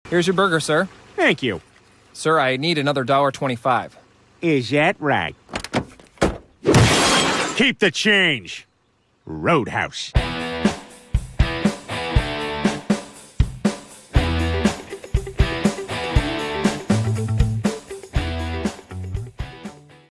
Here's your burger, sir. Thank you. Sir, I need another $1.25. Is that right? Keep the change. Roadhouse.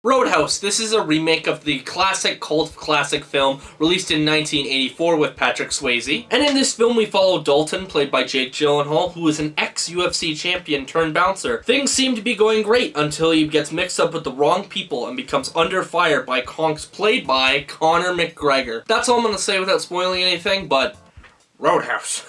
Roadhouse. This is a remake of the cult classic film released in 1984 with Patrick Swayze. And in this film we follow Dalton, played by Jake Gyllenhaal, who is an ex-UFC champion turned bouncer. Things seem to be going great until he gets mixed up with the wrong people and becomes under fire by conks played by Conor McGregor. That's all I'm going to say without spoiling anything, but Roadhouse.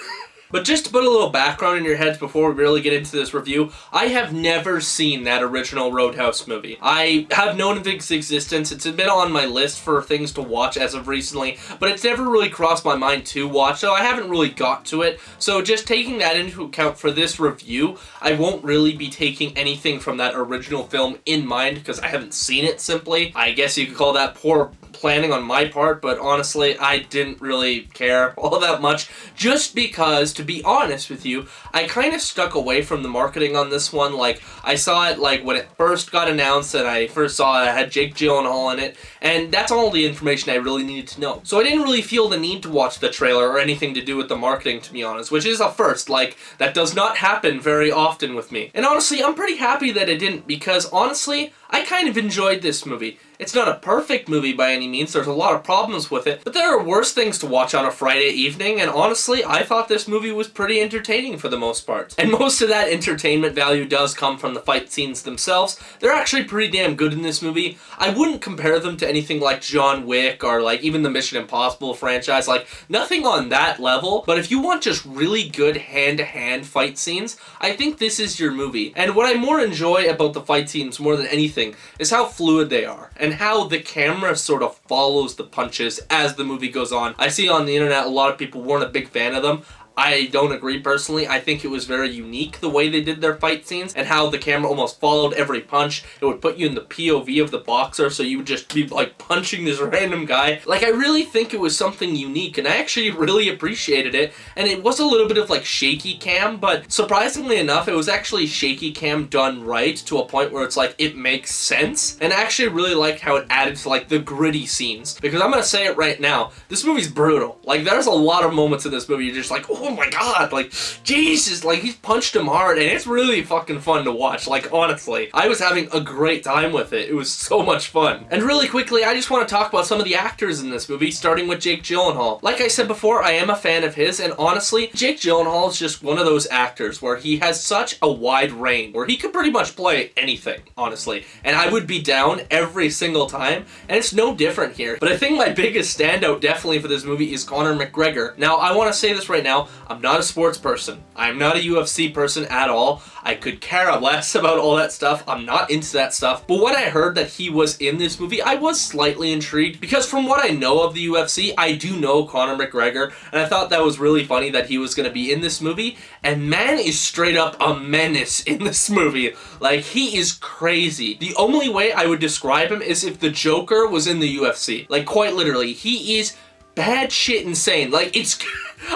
But just to put a little background in your heads before we really get into this review, I have never seen that original Roadhouse movie. I have known of its existence. It's been on my list for things to watch as of recently, but it's never really crossed my mind to watch, so I haven't really got to it. So just taking that into account for this review, I won't really be taking anything from that original film in mind because I haven't seen it simply. I guess you could call that poor planning on my part, but honestly, I didn't really care all that much, just because, to be honest with you, I kind of stuck away from the marketing on this one. Like, I saw it, like, when it first got announced, and I first saw it had Jake Gyllenhaal in it, and that's all the information I really needed to know. So I didn't really feel the need to watch the trailer or anything to do with the marketing, to be honest, which is a first. Like, that does not happen very often with me. And honestly, I'm pretty happy that it didn't, because honestly, I kind of enjoyed this movie. It's not a perfect movie by any means, there's a lot of problems with it, but there are worse things to watch on a Friday evening, and honestly, I thought this movie was pretty entertaining for the most part. And most of that entertainment value does come from the fight scenes themselves. They're actually pretty damn good in this movie. I wouldn't compare them to anything like John Wick or like even the Mission Impossible franchise, like nothing on that level, but if you want just really good hand-to-hand fight scenes, I think this is your movie. And what I more enjoy about the fight scenes more than anything is how fluid they are, and how the camera sort of follows the punches as the movie goes on. I see on the internet a lot of people weren't a big fan of them. I don't agree personally. I think it was very unique the way they did their fight scenes and how the camera almost followed every punch. It would put you in the POV of the boxer, so you would just be like punching this random guy. Like, I really think it was something unique, and I actually really appreciated it. And it was a little bit of like shaky cam, but surprisingly enough, it was actually shaky cam done right to a point where it's like it makes sense. And I actually really liked how it added to like the gritty scenes, because I'm gonna say it right now, this movie's brutal. Like, there's a lot of moments in this movie you're just like, oh my god, like, Jesus, like, he's punched him hard, and it's really fucking fun to watch. Like, honestly, I was having a great time with it. It was so much fun. And really quickly, I just want to talk about some of the actors in this movie, starting with Jake Gyllenhaal. Like I said before, I am a fan of his, and honestly, Jake Gyllenhaal is just one of those actors where he has such a wide range, where he could pretty much play anything, honestly, and I would be down every single time, and it's no different here. But I think my biggest standout definitely for this movie is Conor McGregor. Now, I want to say this right now, I'm not a sports person. I'm not a UFC person at all. I could care less about all that stuff. I'm not into that stuff. But when I heard that he was in this movie, I was slightly intrigued, because from what I know of the UFC, I do know Conor McGregor, and I thought that was really funny that he was going to be in this movie, and man is straight up a menace in this movie. Like, he is crazy. The only way I would describe him is if the Joker was in the UFC. Like, quite literally, he is bad shit insane. Like, it's...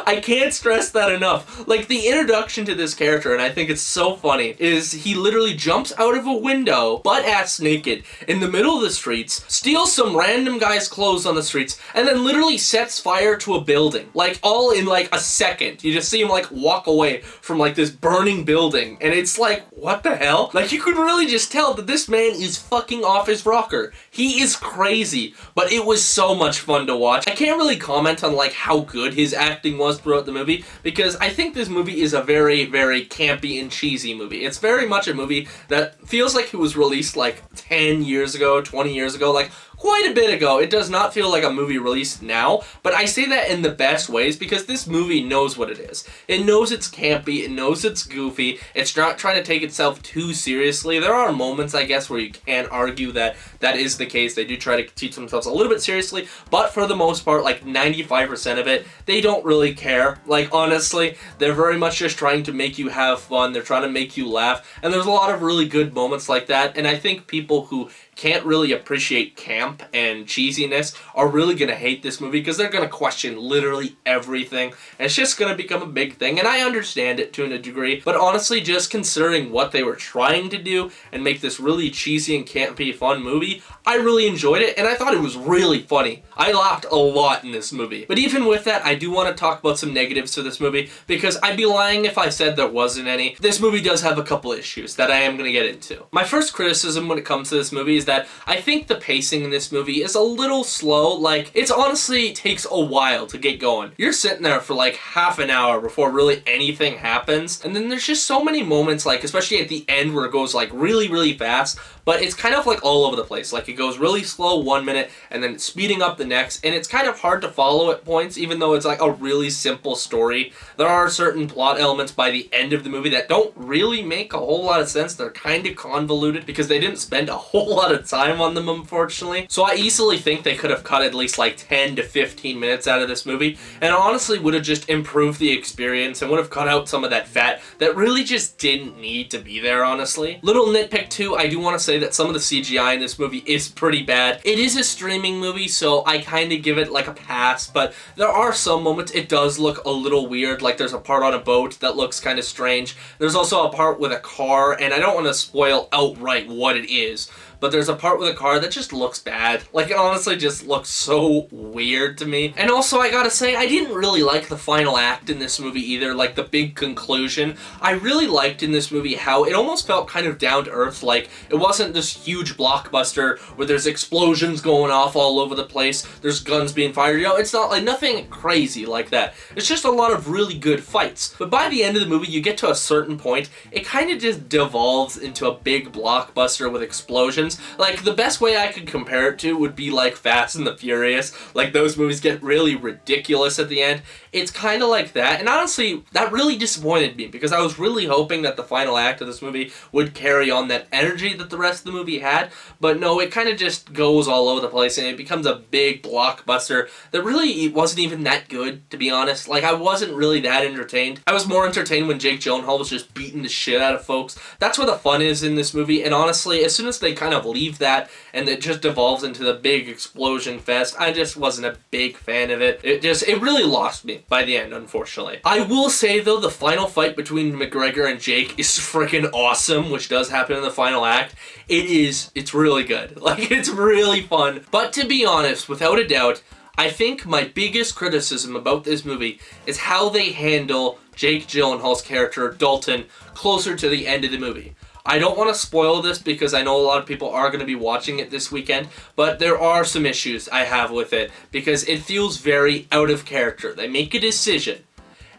I can't stress that enough. Like, the introduction to this character, and I think it's so funny, is he literally jumps out of a window, butt-ass naked, in the middle of the streets, steals some random guy's clothes on the streets, and then literally sets fire to a building. Like, all in, like, a second. You just see him, like, walk away from, like, this burning building, and it's like, what the hell? Like, you could really just tell that this man is fucking off his rocker. He is crazy, but it was so much fun to watch. I can't really comment on, like, how good his acting was throughout the movie, because I think this movie is a very, very campy and cheesy movie. It's very much a movie that feels like it was released like 10 years ago, 20 years ago, like quite a bit ago. It does not feel like a movie released now, but I say that in the best ways because this movie knows what it is. It knows it's campy, it knows it's goofy, it's not trying to take itself too seriously. There are moments, I guess, where you can argue that that is the case. They do try to teach themselves a little bit seriously, but for the most part, like 95% of it, they don't really care. Like, honestly, they're very much just trying to make you have fun, they're trying to make you laugh, and there's a lot of really good moments like that, and I think people who can't really appreciate camp camp and cheesiness are really going to hate this movie because they're going to question literally everything. And it's just going to become a big thing. And I understand it to a degree. But honestly, just considering what they were trying to do and make this really cheesy and campy fun movie, I really enjoyed it. And I thought it was really funny. I laughed a lot in this movie. But even with that, I do want to talk about some negatives to this movie because I'd be lying if I said there wasn't any. This movie does have a couple issues that I am going to get into. My first criticism when it comes to this movie is that I think the pacing in this movie is a little slow. Like, it honestly takes a while to get going. You're sitting there for like half an hour before really anything happens. And then there's just so many moments, like especially at the end where it goes like really, really fast. But it's kind of like all over the place. Like it goes really slow 1 minute and then speeding up the next. And it's kind of hard to follow at points, even though it's like a really simple story. There are certain plot elements by the end of the movie that don't really make a whole lot of sense. They're kind of convoluted because they didn't spend a whole lot of time on them, unfortunately. So I easily think they could have cut at least like 10 to 15 minutes out of this movie. And honestly would have just improved the experience and would have cut out some of that fat that really just didn't need to be there, honestly. Little nitpick too, I do want to say that some of the CGI in this movie is pretty bad. It is a streaming movie, so I kind of give it like a pass, but there are some moments it does look a little weird. Like there's a part on a boat that looks kind of strange. There's also a part with a car, and I don't want to spoil outright what it is, but there's a part with a car that just looks bad. Like, it honestly just looks so weird to me. And also, I gotta say, I didn't really like the final act in this movie either, like the big conclusion. I really liked in this movie how it almost felt kind of down to earth, like it wasn't this huge blockbuster where there's explosions going off all over the place, there's guns being fired, you know, it's not like nothing crazy like that. It's just a lot of really good fights. But by the end of the movie, you get to a certain point, it kind of just devolves into a big blockbuster with explosions. Like, the best way I could compare it to would be like Fast and the Furious. Like, those movies get really ridiculous at the end. It's kind of like that, and honestly, that really disappointed me because I was really hoping that the final act of this movie would carry on that energy that the rest of the movie had, but no, it kind of just goes all over the place and it becomes a big blockbuster that really wasn't even that good, to be honest. Like, I wasn't really that entertained. I was more entertained when Jake Gyllenhaal was just beating the shit out of folks. That's where the fun is in this movie, and honestly, as soon as they kind of leave that and it just devolves into the big explosion fest, I just wasn't a big fan of it. It really lost me by the end, unfortunately. I will say, though, the final fight between McGregor and Jake is freaking awesome, which does happen in the final act. It's really good. Like, it's really fun. But to be honest, without a doubt, I think my biggest criticism about this movie is how they handle Jake Gyllenhaal's character, Dalton, closer to the end of the movie. I don't want to spoil this because I know a lot of people are going to be watching it this weekend, but there are some issues I have with it because it feels very out of character. They make a decision,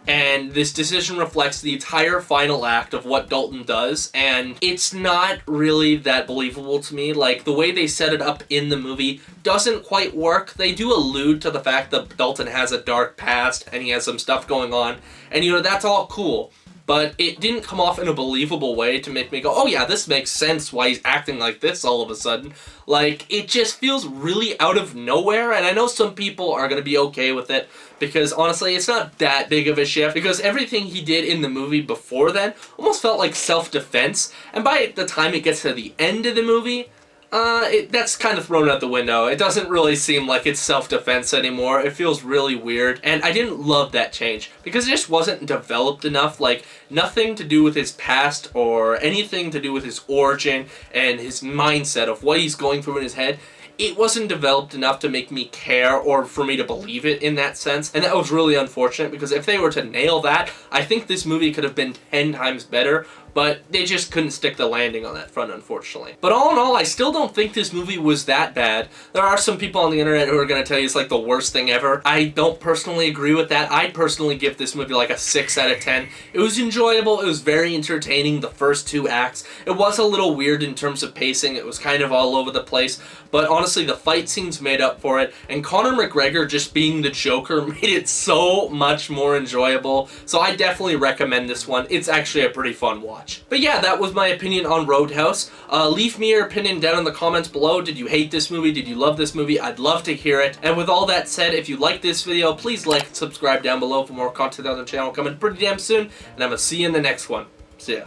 and this decision reflects the entire final act of what Dalton does, and it's not really that believable to me. Like, the way they set it up in the movie doesn't quite work. They do allude to the fact that Dalton has a dark past and he has some stuff going on, and you know, that's all cool. But it didn't come off in a believable way to make me go, oh yeah, this makes sense why he's acting like this all of a sudden. Like, it just feels really out of nowhere, and I know some people are going to be okay with it, because honestly, it's not that big of a shift, because everything he did in the movie before then almost felt like self-defense, and by the time it gets to the end of the movie, that's kind of thrown out the window. It doesn't really seem like it's self-defense anymore. It feels really weird, and I didn't love that change because it just wasn't developed enough. Like, nothing to do with his past or anything to do with his origin and his mindset of what he's going through in his head. It wasn't developed enough to make me care or for me to believe it in that sense, and that was really unfortunate because if they were to nail that, I think this movie could have been 10 times better, but they just couldn't stick the landing on that front, unfortunately. But all in all, I still don't think this movie was that bad. There are some people on the internet who are going to tell you it's like the worst thing ever. I don't personally agree with that. I'd personally give this movie like a 6 out of 10. It was enjoyable. It was very entertaining, the first 2 acts. It was a little weird in terms of pacing. It was kind of all over the place. But honestly, the fight scenes made up for it. And Conor McGregor just being the Joker made it so much more enjoyable. So I definitely recommend this one. It's actually a pretty fun watch. But yeah, that was my opinion on Roadhouse. Leave me your opinion down in the comments below. Did you hate this movie? Did you love this movie? I'd love to hear it. And with all that said, if you like this video, please like and subscribe down below for more content on the channel coming pretty damn soon. And I'm going to see you in the next one. See ya.